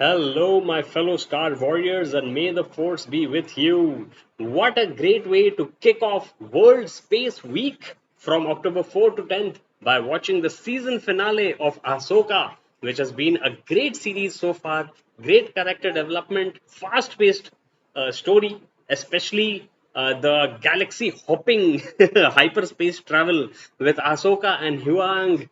Hello, my fellow Star Warriors, and may the Force be with you. What a great way to kick off World Space Week from October 4th to 10th by watching the season finale of Ahsoka, which has been a great series so far. Great character development, fast paced story, especially the galaxy hopping hyperspace travel with Ahsoka and Huang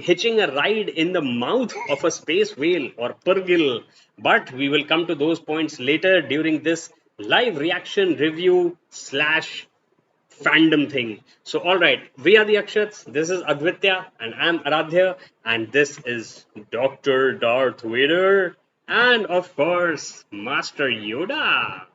hitching a ride in the mouth of a space whale or purgil. But we will come to those points later during this live reaction review slash fandom thing. So, all right, we are the Akshats. This is Advitya, and I'm Aradhye, and this is Dr. Darth Vader, and of course, Master Yoda.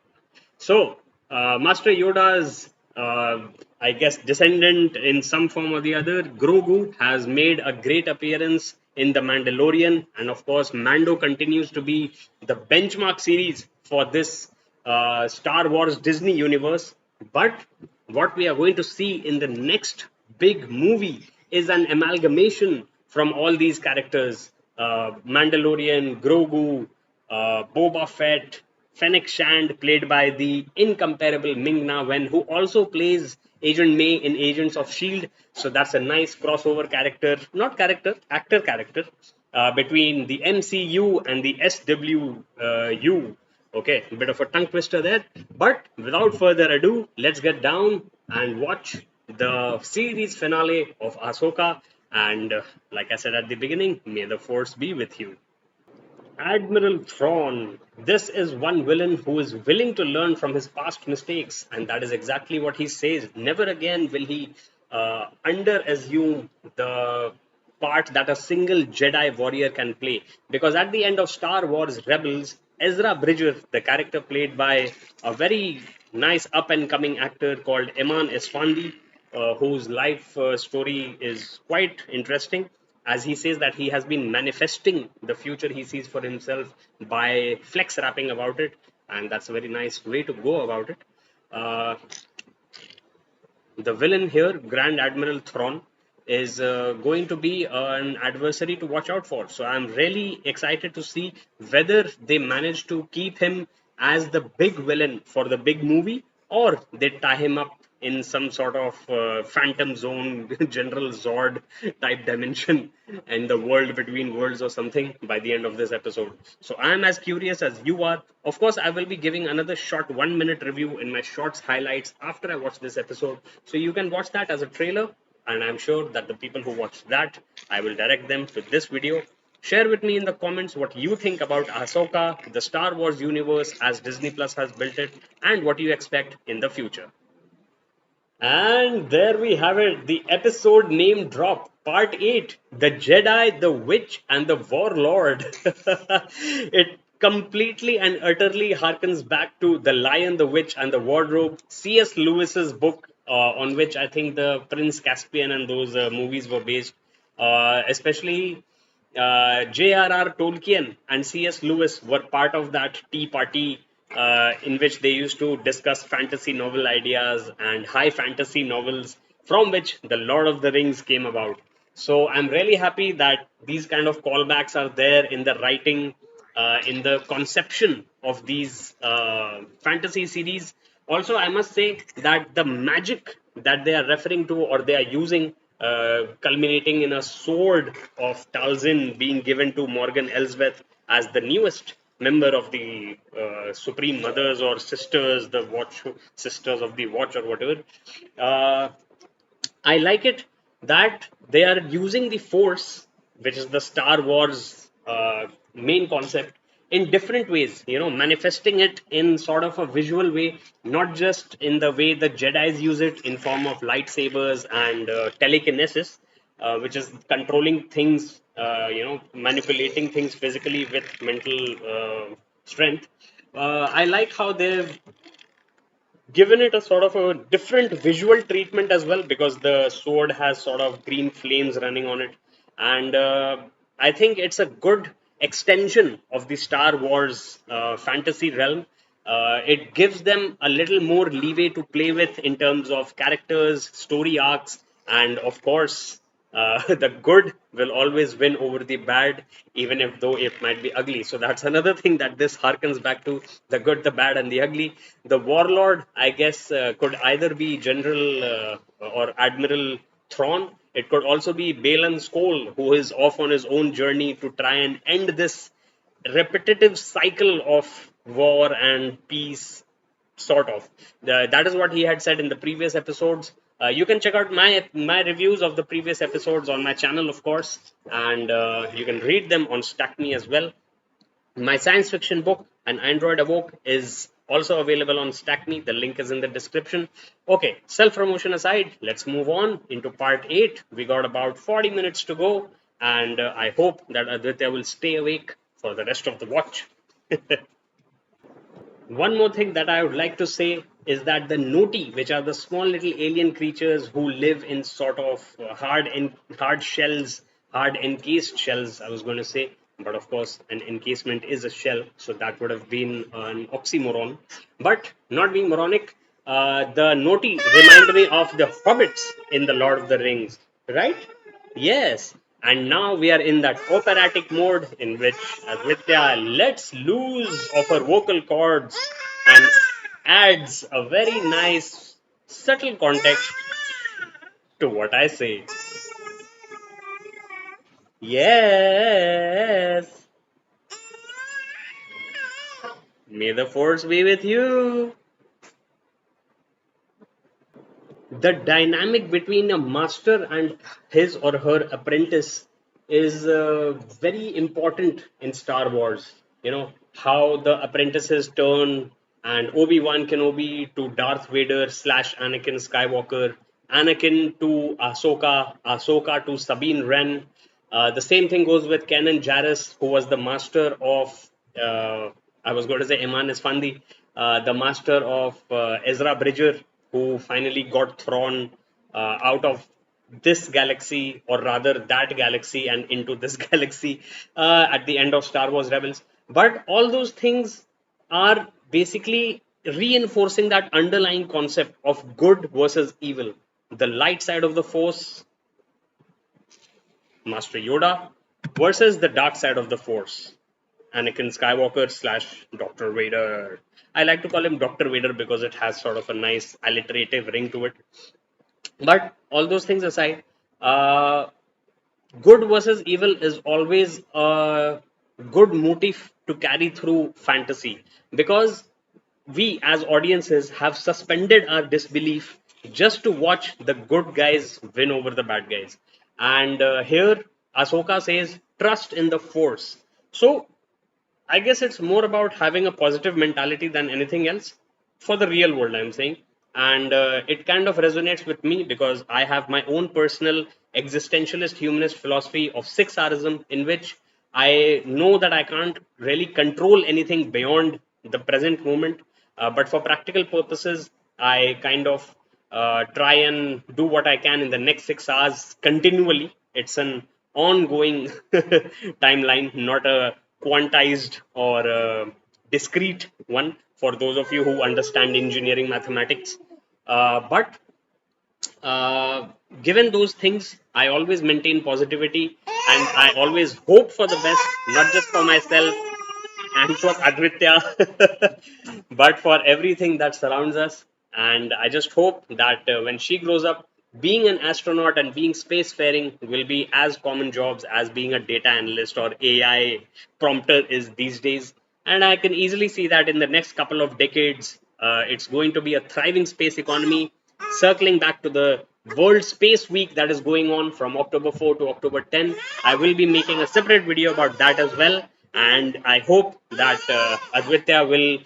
So, Master Yoda's, I guess, descendant in some form or the other, Grogu, has made a great appearance in The Mandalorian. And of course, Mando continues to be the benchmark series for this Star Wars Disney universe. But what we are going to see in the next big movie is an amalgamation from all these characters Mandalorian, Grogu, Boba Fett, Fennec Shand, played by the incomparable Ming Na Wen, who also plays Agent May in Agents of S.H.I.E.L.D. So that's a nice crossover character, not character, actor character, between the MCU and the SWU. Okay, a bit of a tongue twister there. But without further ado, let's get down and watch the series finale of Ahsoka. And like I said at the beginning, may the force be with you. Admiral Thrawn. This is one villain who is willing to learn from his past mistakes, and that is exactly what he says. Never again will he underassume the part that a single Jedi warrior can play. Because at the end of Star Wars Rebels, Ezra Bridger, the character played by a very nice up and coming actor called Eman Esfandi, whose life story is quite interesting, as he says that he has been manifesting the future he sees for himself by flex rapping about it, and that's a very nice way to go about it. Uh, the villain here, Grand Admiral Thrawn, is going to be an adversary to watch out for. So I'm really excited to see whether they manage to keep him as the big villain for the big movie, or they tie him up in some sort of phantom zone, General Zord type dimension, and the world between worlds or something by the end of this episode. So I'm as curious as you are. Of course, I will be giving another short 1 minute review in my shorts highlights after I watch this episode. So you can watch that as a trailer, and I'm sure that the people who watch that, I will direct them to this video. Share with me in the comments what you think about Ahsoka, the Star Wars universe as Disney Plus has built it, and what you expect in the future. And there we have it, the episode name drop, part 8, The Jedi, the Witch, and the Warlord. It completely and utterly harkens back to The Lion, the Witch, and the Wardrobe, C.S. Lewis's book, on which I think the Prince Caspian and those movies were based. Especially J.R.R. Tolkien and C.S. Lewis were part of that tea party in which they used to discuss fantasy novel ideas and high fantasy novels from which the Lord of the Rings came about. So I'm really happy that these kind of callbacks are there in the writing, in the conception of these fantasy series. Also, I must say that the magic that they are referring to or they are using, culminating in a sword of Talzin being given to Morgan Elsbeth as the newest member of the Supreme Mothers or Sisters, the Watch Sisters of the Watch or whatever. Uh, I like it that they are using the Force, which is the Star Wars main concept, in different ways. You know, manifesting it in sort of a visual way, not just in the way the Jedi's use it in form of lightsabers and telekinesis, which is controlling things, manipulating things physically with mental strength. I like how they've given it a sort of a different visual treatment as well, because the sword has sort of green flames running on it, and I think it's a good extension of the Star Wars fantasy realm. It gives them a little more leeway to play with in terms of characters, story arcs, and of course The good will always win over the bad, even if though it might be ugly. So that's another thing that this harkens back to: the good, the bad, and the ugly. The warlord, I guess, could either be General or Admiral Thrawn. It could also be Balin Skoll, who is off on his own journey to try and end this repetitive cycle of war and peace, sort of. That is what he had said in the previous episodes. You can check out my reviews of the previous episodes on my channel, of course, and you can read them on Stack Me as well. My science fiction book, An Android Awoke, is also available on Stack Me. The link is in the description. Okay, self promotion aside, let's move on into part 8. We got about 40 minutes to go, and I hope that Aditya will stay awake for the rest of the watch. One more thing that I would like to say is that the Noti, which are the small little alien creatures who live in sort of hard shells, hard encased shells, I was going to say, but of course, an encasement is a shell, so that would have been an oxymoron. But not being moronic, the Noti remind me of the hobbits in the Lord of the Rings, right? Yes, and now we are in that operatic mode in which Aditya lets loose of her vocal cords and adds a very nice, subtle context to what I say. Yes, may the force be with you. The dynamic between a master and his or her apprentice is very important in Star Wars. You know, how the apprentices turn and Obi-Wan Kenobi to Darth Vader slash Anakin Skywalker, Anakin to Ahsoka, Ahsoka to Sabine Wren. The same thing goes with Ken and Jarrus, who was the master of, I was going to say Eman Esfandi, the master of Ezra Bridger, who finally got thrown out of this galaxy, or rather that galaxy, and into this galaxy at the end of Star Wars Rebels. But all those things are basically reinforcing that underlying concept of good versus evil. The light side of the Force, Master Yoda, versus the dark side of the Force, Anakin Skywalker slash Dr. Vader. I like to call him Dr. Vader because it has sort of a nice alliterative ring to it. But all those things aside, uh, good versus evil is always a good motif to carry through fantasy, because we as audiences have suspended our disbelief just to watch the good guys win over the bad guys. And here, Ahsoka says, trust in the force. So I guess it's more about having a positive mentality than anything else for the real world, I'm saying. And it kind of resonates with me because I have my own personal existentialist humanist philosophy of 6Rsm, in which I know that I can't really control anything beyond the present moment. But for practical purposes, I kind of try and do what I can in the next 6 hours continually. It's an ongoing timeline, not a quantized or discrete one for those of you who understand engineering mathematics. But uh, given those things, I always maintain positivity and I always hope for the best, not just for myself and for Advitya, but for everything that surrounds us. And I just hope that when she grows up, being an astronaut and being spacefaring will be as common jobs as being a data analyst or AI prompter is these days. And I can easily see that in the next couple of decades, it's going to be a thriving space economy. Circling back to the World Space Week that is going on from October 4 to October 10, I will be making a separate video about that as well. And I hope that Advitya will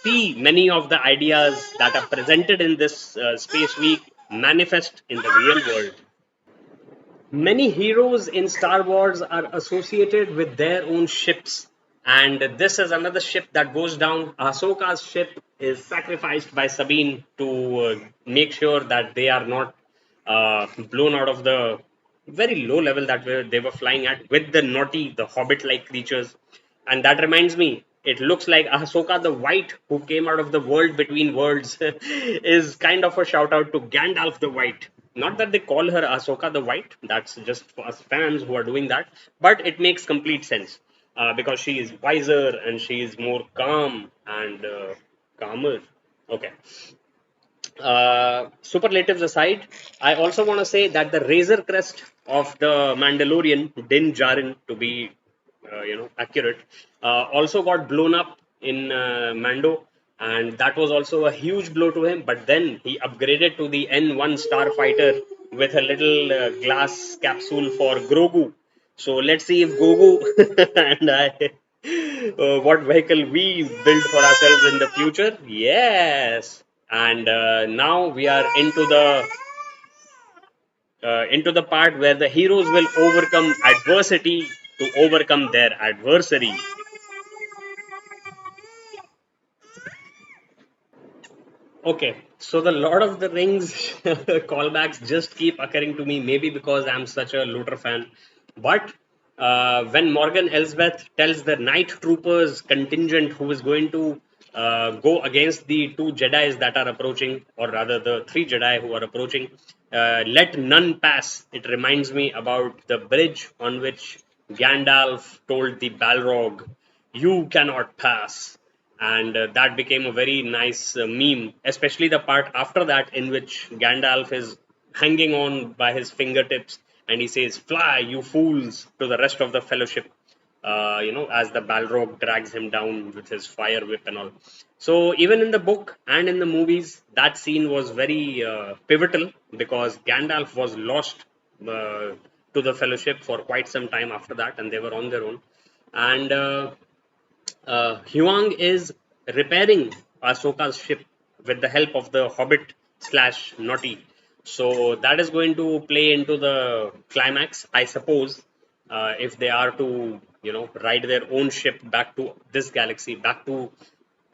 see many of the ideas that are presented in this Space Week manifest in the real world. Many heroes in Star Wars are associated with their own ships, and this is another ship that goes down. Ahsoka's ship is sacrificed by Sabine to make sure that they are not blown out of the very low level that they were flying at with the naughty, the hobbit-like creatures. And that reminds me, it looks like Ahsoka the White, who came out of the world between worlds, is kind of a shout out to Gandalf the White, not that they call her Ahsoka the White, that's just for us fans who are doing that, but it makes complete sense because she is wiser and she is more calm and calmer. Okay. Superlatives aside, I also want to say that the Razor Crest of the Mandalorian, Din Djarin, to be accurate, also got blown up in Mando, and that was also a huge blow to him. But then he upgraded to the N1 Starfighter with a little glass capsule for Grogu. So let's see if Gogu and I, what vehicle we build for ourselves in the future. Yes, and now we are into the part where the heroes will overcome adversity to overcome their adversary. Okay, so the Lord of the Rings callbacks just keep occurring to me, maybe because I'm such a Luther fan. But when Morgan Elsbeth tells the Night Troopers contingent who is going to go against the two Jedi's that are approaching, or rather the three Jedi who are approaching, let none pass. It reminds me about the bridge on which Gandalf told the Balrog, "You cannot pass." And that became a very nice meme, especially the part after that in which Gandalf is hanging on by his fingertips and he says, "Fly, you fools," to the rest of the fellowship. As the Balrog drags him down with his fire whip and all. So even in the book and in the movies, that scene was very pivotal because Gandalf was lost to the Fellowship for quite some time after that, and they were on their own. And Huang is repairing Ahsoka's ship with the help of the Hobbit slash Naughty. So that is going to play into the climax, I suppose, if they are to, ride their own ship back to this galaxy, back to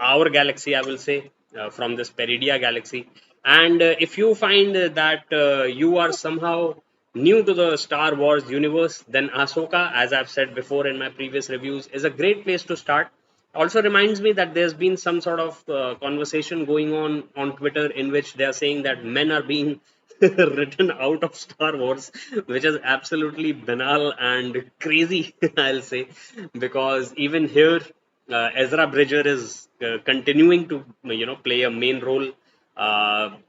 our galaxy, I will say, from this Peridia galaxy. And if you find that you are somehow new to the Star Wars universe, then Ahsoka, as I've said before in my previous reviews, is a great place to start. Also reminds me that there's been some sort of conversation going on Twitter in which they are saying that men are being written out of Star Wars, which is absolutely banal and crazy, I'll say, because even here, Ezra Bridger is continuing to play a main role.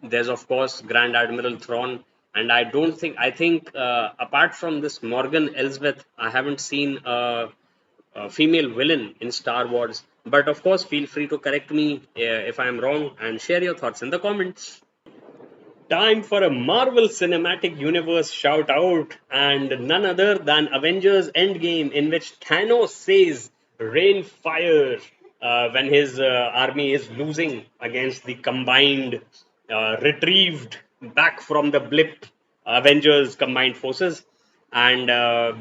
There's of course Grand Admiral Thrawn, and I think apart from this Morgan Elsbeth, I haven't seen a female villain in Star Wars. But of course, feel free to correct me if I'm wrong and share your thoughts in the comments. Time for a Marvel Cinematic Universe shout out, and none other than Avengers Endgame, in which Thanos says, "Rain fire," when his army is losing against the combined, retrieved back from the blip Avengers combined forces. And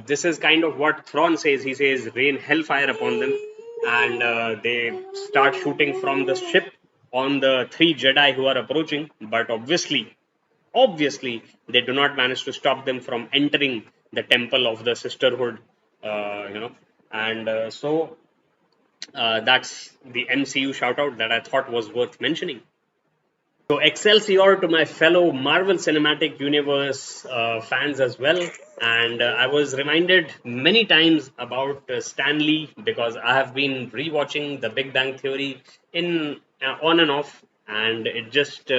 this is kind of what Thrawn says. He says, "Rain hellfire upon them," and they start shooting from the ship on the three Jedi who are approaching. But obviously they do not manage to stop them from entering the temple of the sisterhood, and that's the MCU shout out that I thought was worth mentioning. So Excelsior to my fellow Marvel Cinematic Universe fans as well. And I was reminded many times about Stan Lee because I have been rewatching The Big Bang Theory in on and off, and it just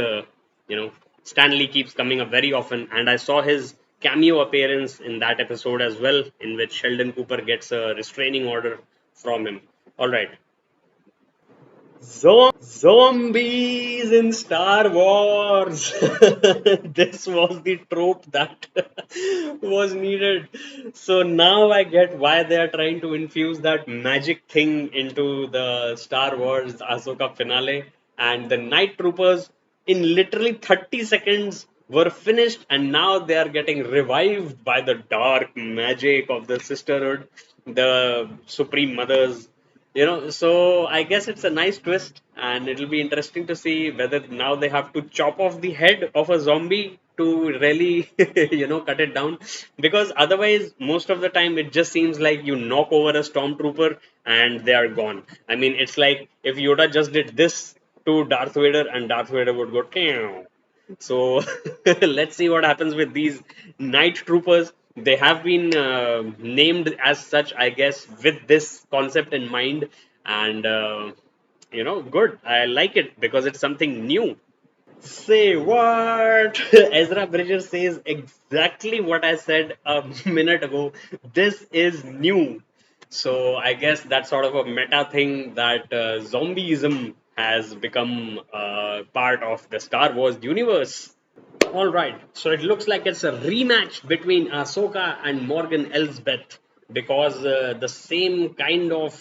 Stan Lee keeps coming up very often. And I saw his cameo appearance in that episode as well, in which Sheldon Cooper gets a restraining order from him. All right. Zombies in Star Wars. This was the trope that was needed. So now I get why they are trying to infuse that magic thing into the Star Wars Ahsoka finale. And the Night Troopers, in literally 30 seconds, were finished, and now they are getting revived by the dark magic of the Sisterhood, the Supreme Mothers. So I guess it's a nice twist, and it'll be interesting to see whether now they have to chop off the head of a zombie to really cut it down, because otherwise most of the time it just seems like you knock over a stormtrooper and they are gone. I mean, it's like if Yoda just did this to Darth Vader and Darth Vader would go, "Meow." So let's see what happens with these night troopers. They have been named as such, I guess, with this concept in mind. And, good. I like it because it's something new. Say what? Ezra Bridger says exactly what I said a minute ago. This is new. So I guess that's sort of a meta thing that zombieism has become part of the Star Wars universe. All right, so it looks like it's a rematch between Ahsoka and Morgan Elsbeth because the same kind of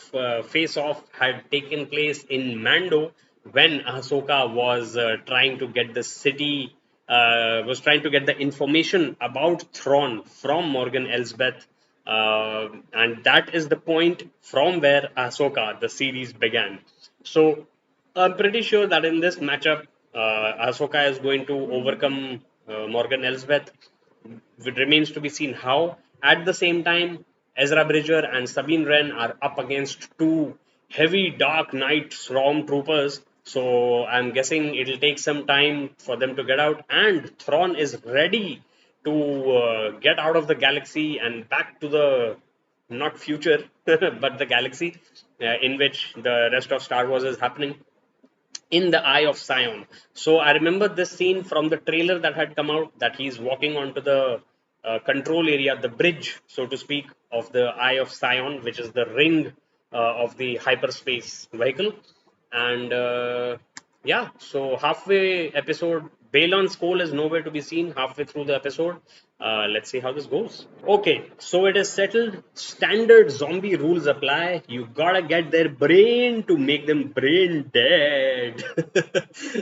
face-off had taken place in Mando when Ahsoka was trying to get the city, was trying to get the information about Thrawn from Morgan Elsbeth, and that is the point from where Ahsoka, the series began. So I'm pretty sure that in this matchup, Ahsoka is going to overcome Morgan Elsbeth. It remains to be seen how. At the same time, Ezra Bridger and Sabine Wren are up against two heavy Dark Knight stormtroopers. So I'm guessing it'll take some time for them to get out. And Thrawn is ready to get out of the galaxy and back to the not future, but the galaxy in which the rest of Star Wars is happening in the Eye of Sion. So I remember this scene from the trailer that had come out that he's walking onto the control area, the bridge, so to speak, of the Eye of Sion, which is the ring of the hyperspace vehicle. And yeah, so halfway episode, Balon's Cole is nowhere to be seen halfway through the episode. Let's see how this goes. Okay, so it is settled. Standard zombie rules apply. You gotta get their brain to make them brain dead.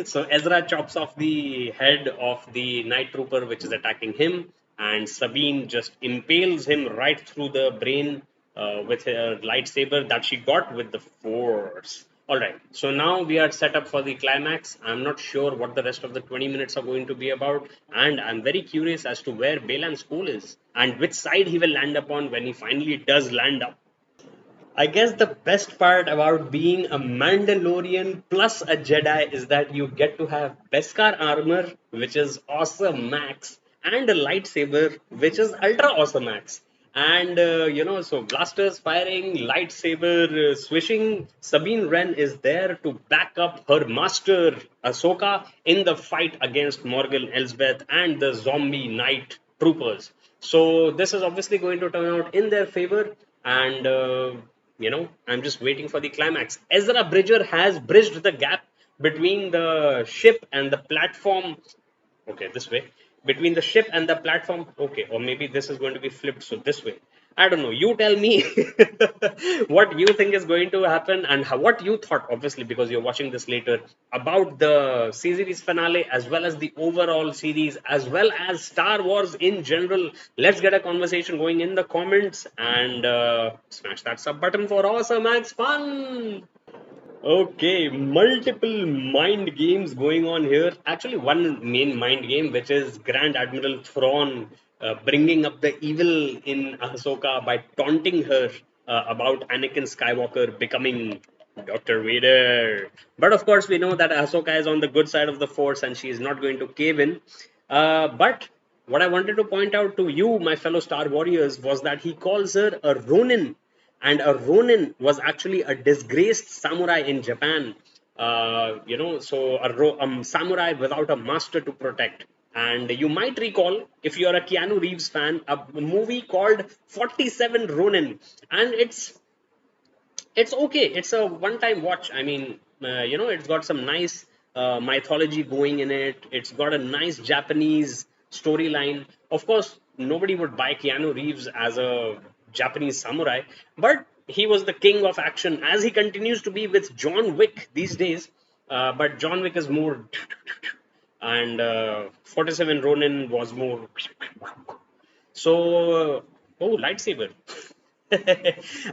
So Ezra chops off the head of the night trooper which is attacking him, and Sabine just impales him right through the brain with her lightsaber that she got with the Force. Alright, so now we are set up for the climax. I'm not sure what the rest of the 20 minutes are going to be about, and I'm very curious as to where Balan's school is and which side he will land upon when he finally does land up. I guess the best part about being a Mandalorian plus a Jedi is that you get to have Beskar armor, which is awesome max, and a lightsaber, which is ultra awesome max. And so blasters firing, lightsaber swishing. Sabine Wren is there to back up her master Ahsoka in the fight against Morgan Elsbeth and the zombie knight troopers. So this is obviously going to turn out in their favor, and I'm just waiting for the climax. Ezra Bridger has bridged the gap between the ship and the platform. Okay, this way. Between the ship and the platform. Okay, or maybe this is going to be flipped, so this way. I don't know. You tell me what you think is going to happen and what you thought, obviously, because you're watching this later, about the series finale as well as the overall series as well as Star Wars in general. Let's get a conversation going in the comments and smash that sub button for awesome max fun. Okay, multiple mind games going on here. Actually, one main mind game, which is Grand Admiral Thrawn bringing up the evil in Ahsoka by taunting her about Anakin Skywalker becoming Dr. Vader. But of course, we know that Ahsoka is on the good side of the Force and she is not going to cave in. But what I wanted to point out to you, my fellow Star Warriors, was that he calls her a Ronin, and a Ronin was actually a disgraced samurai in Japan. So a samurai without a master to protect. And you might recall, if you're a Keanu Reeves fan, a movie called 47 Ronin, and it's okay. It's a one-time watch. I mean, it's got some nice mythology going in it. It's got a nice Japanese storyline. Of course, nobody would buy Keanu Reeves as a Japanese samurai, but he was the king of action, as he continues to be with John Wick these days. But John Wick is more, and 47 Ronin was more. So, oh, lightsaber.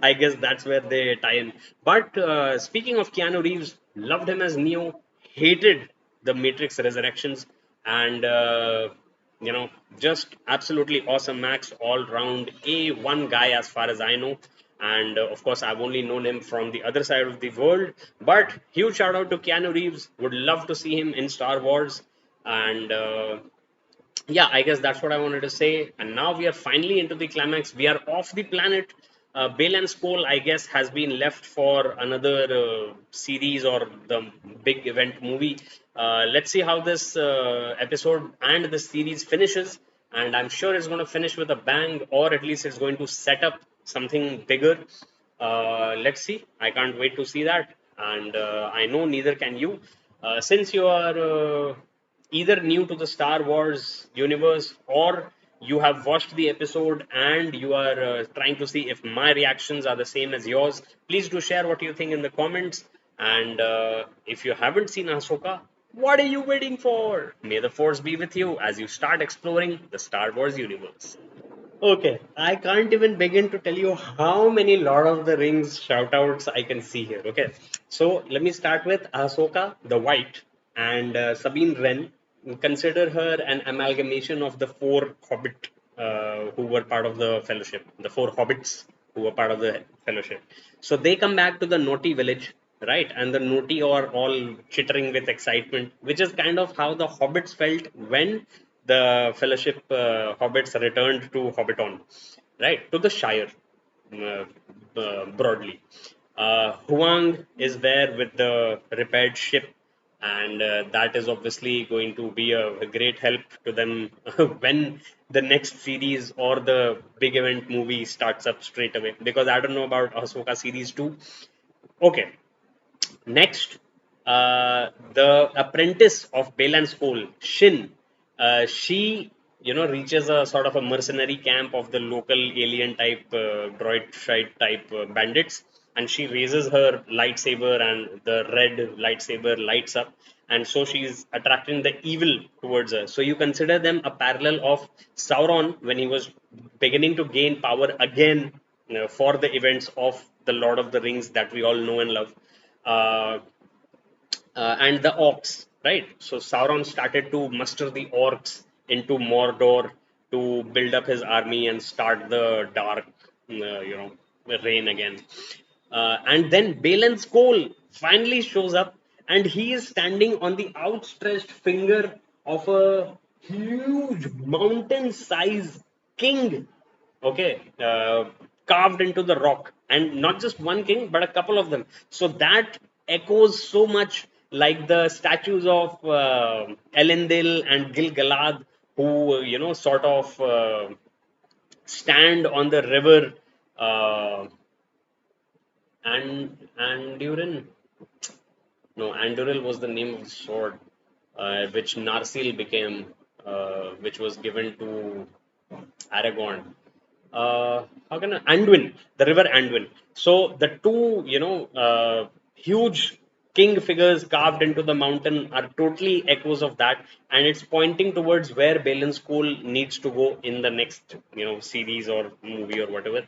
I guess that's where they tie in. But speaking of Keanu Reeves, loved him as Neo, hated the Matrix Resurrections, and just absolutely awesome Max, all round A1 guy as far as I know. And of course, I've only known him from the other side of the world. But huge shout out to Keanu Reeves. Would love to see him in Star Wars. And yeah, I guess that's what I wanted to say. And now we are finally into the climax. We are off the planet. Bale and Skull, I guess, has been left for another series or the big event movie. Let's see how this episode and the series finishes. And I'm sure it's going to finish with a bang, or at least it's going to set up something bigger. Let's see. I can't wait to see that. And I know neither can you. Since you are either new to the Star Wars universe or you have watched the episode and you are trying to see if my reactions are the same as yours, please do share what you think in the comments. And if you haven't seen Ahsoka, what are you waiting for? May the Force be with you as you start exploring the Star Wars universe. Okay, I can't even begin to tell you how many Lord of the Rings shoutouts I can see here. Okay, so let me start with Ahsoka the White and Sabine Wren. Consider her an amalgamation of the four Hobbit who were part of the Fellowship, the four Hobbits who were part of the Fellowship. So they come back to the Naughty village, right? And the Naughty are all chittering with excitement, which is kind of how the Hobbits felt when the Fellowship hobbits returned to Hobbiton, right, to the Shire, broadly. Huang is there with the repaired ship, and that is obviously going to be a great help to them when the next series or the big event movie starts up straight away. Because I don't know about Ahsoka series 2. Okay, next, the apprentice of Balan School, Shin, she reaches a sort of a mercenary camp of the local alien type droid shite type bandits, and she raises her lightsaber, and the red lightsaber lights up, and so she's attracting the evil towards her. So you consider them a parallel of Sauron when he was beginning to gain power again for the events of the Lord of the Rings that we all know and love. uh, and the orcs, right? So Sauron started to muster the orcs into Mordor to build up his army and start the dark, reign again. And then Balin Skoll finally shows up, and he is standing on the outstretched finger of a huge mountain-sized king, okay, carved into the rock, and not just one king but a couple of them. So that echoes so much like the statues of Elendil and Gil-galad, who sort of stand on the river, and Durin. No, Anduril was the name of the sword, which Narsil became, which was given to Aragorn. How can Anduin, the river Anduin. So the two, huge king figures carved into the mountain are totally echoes of that, and it's pointing towards where Balin School needs to go in the next, series or movie or whatever.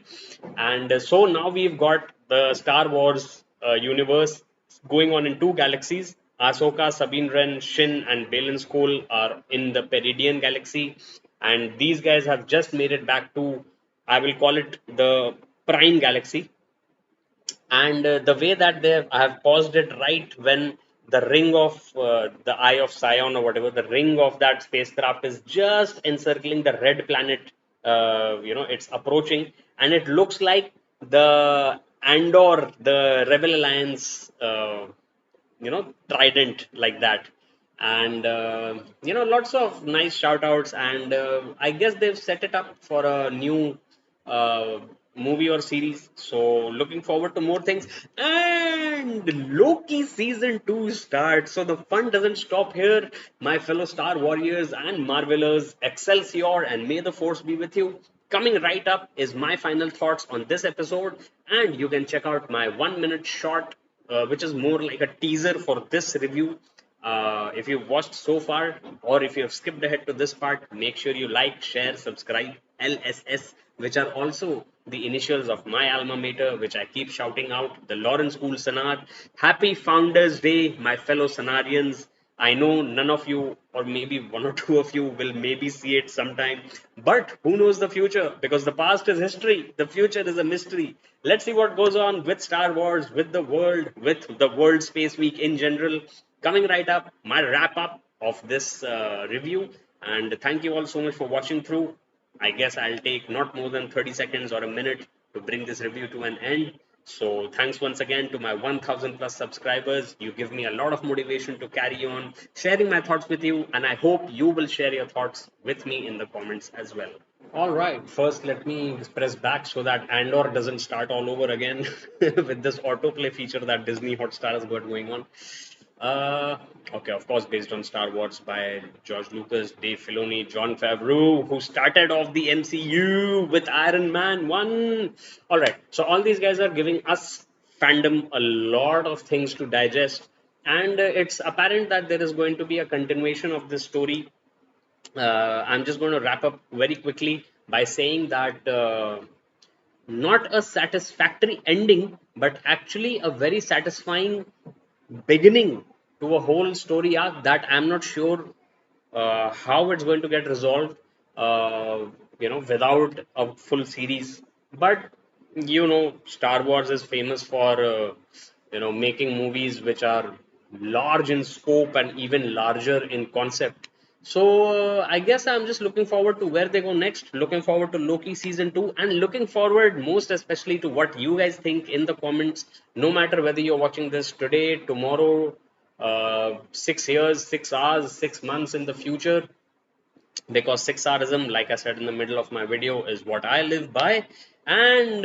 And so now we've got the Star Wars universe going on in two galaxies. Ahsoka, Sabine Wren, Shin, and Balin Skoll are in the Peridian galaxy, and these guys have just made it back to, I will call it, the Prime galaxy. And the way that I have paused it right when the ring of the Eye of Sion or whatever, the ring of that spacecraft is just encircling the red planet. It's approaching, and it looks like the Andor, the Rebel Alliance. Trident like that. And lots of nice shout outs, and I guess they've set it up for a new uh, movie or series, so looking forward to more things. And Loki season 2 starts, so the fun doesn't stop here, my fellow Star Warriors and Marvelers. Excelsior, and may the Force be with you. Coming right up is my final thoughts on this episode, and you can check out my 1 minute short, which is more like a teaser for this review. If you've watched so far, or if you have skipped ahead to this part, make sure you like, share, subscribe, LSS, which are also the initials of my alma mater, which I keep shouting out, the Lawrence School Sanar. Happy Founders Day, my fellow Sanarians. I know none of you, or maybe one or two of you, will maybe see it sometime. But who knows the future? Because the past is history, the future is a mystery. Let's see what goes on with Star Wars, with the world, with the World Space Week in general. Coming right up, my wrap up of this review. And thank you all so much for watching through. I guess I'll take not more than 30 seconds or a minute to bring this review to an end. So thanks once again to my 1000 plus subscribers. You give me a lot of motivation to carry on sharing my thoughts with you, and I hope you will share your thoughts with me in the comments as well. All right, first let me press back so that Andor doesn't start all over again with this autoplay feature that Disney Hotstar has got going on. Uh, okay, of course, based on Star Wars by George Lucas, Dave Filoni, John Favreau, who started off the MCU with Iron Man 1. All right, so all these guys are giving us fandom a lot of things to digest, and it's apparent that there is going to be a continuation of this story. I'm just going to wrap up very quickly by saying that not a satisfactory ending, but actually a very satisfying beginning to a whole story arc that I'm not sure how it's going to get resolved, without a full series. But Star Wars is famous for making movies which are large in scope and even larger in concept. So I guess I'm just looking forward to where they go next. Looking forward to Loki season 2, and looking forward most especially to what you guys think in the comments. No matter whether you're watching this today, tomorrow, 6 years, 6 hours, 6 months in the future, because 6 hourism, like I said in the middle of my video, is what I live by. And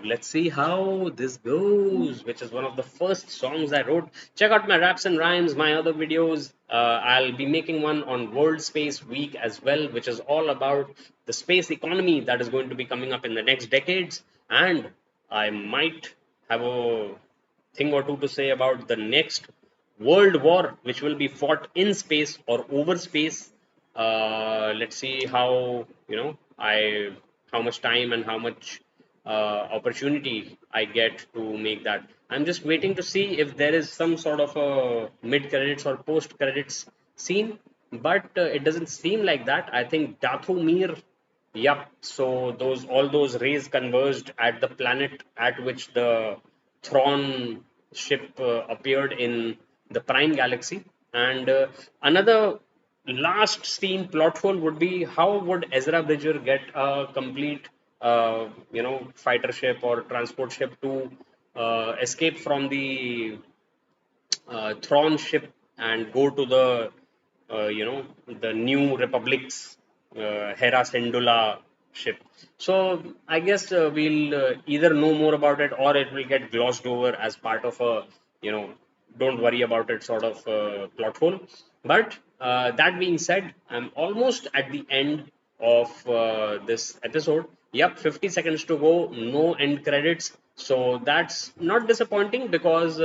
let's see how this goes, which is one of the first songs I wrote. Check out my raps and rhymes, my other videos. I'll be making one on World Space Week as well, which is all about the space economy that is going to be coming up in the next decades. And I might have a thing or two to say about the next world war, which will be fought in space or over space. Let's see how how much time and how much opportunity I get to make that. I'm just waiting to see if there is some sort of a mid credits or post credits scene, but it doesn't seem like that. I think Dathomir. Yep. So those all those rays converged at the planet at which the Thrawn ship appeared in the Prime Galaxy. And another last scene plot hole would be how would Ezra Bridger get a complete, fighter ship or transport ship to escape from the Thrawn ship and go to the New Republic's Hera Syndulla ship. So I guess we'll either know more about it or it will get glossed over as part of a, you know, don't worry about it sort of plot hole. But that being said, I'm almost at the end of this episode. Yep, 50 seconds to go, no end credits. So that's not disappointing because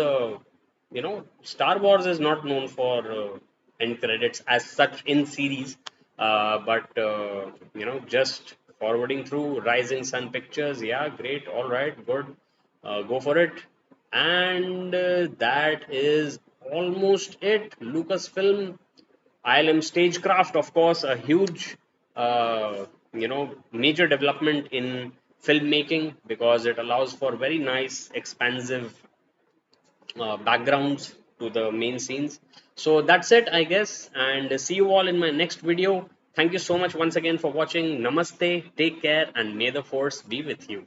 Star Wars is not known for end credits as such in series, but just forwarding through Rising Sun Pictures. Yeah, great, all right, good, go for it. And that is almost it. Lucasfilm, ILM Stagecraft, of course, a huge, major development in filmmaking because it allows for very nice, expansive backgrounds to the main scenes. So that's it, I guess, and see you all in my next video. Thank you so much once again for watching. Namaste, take care, and may the force be with you.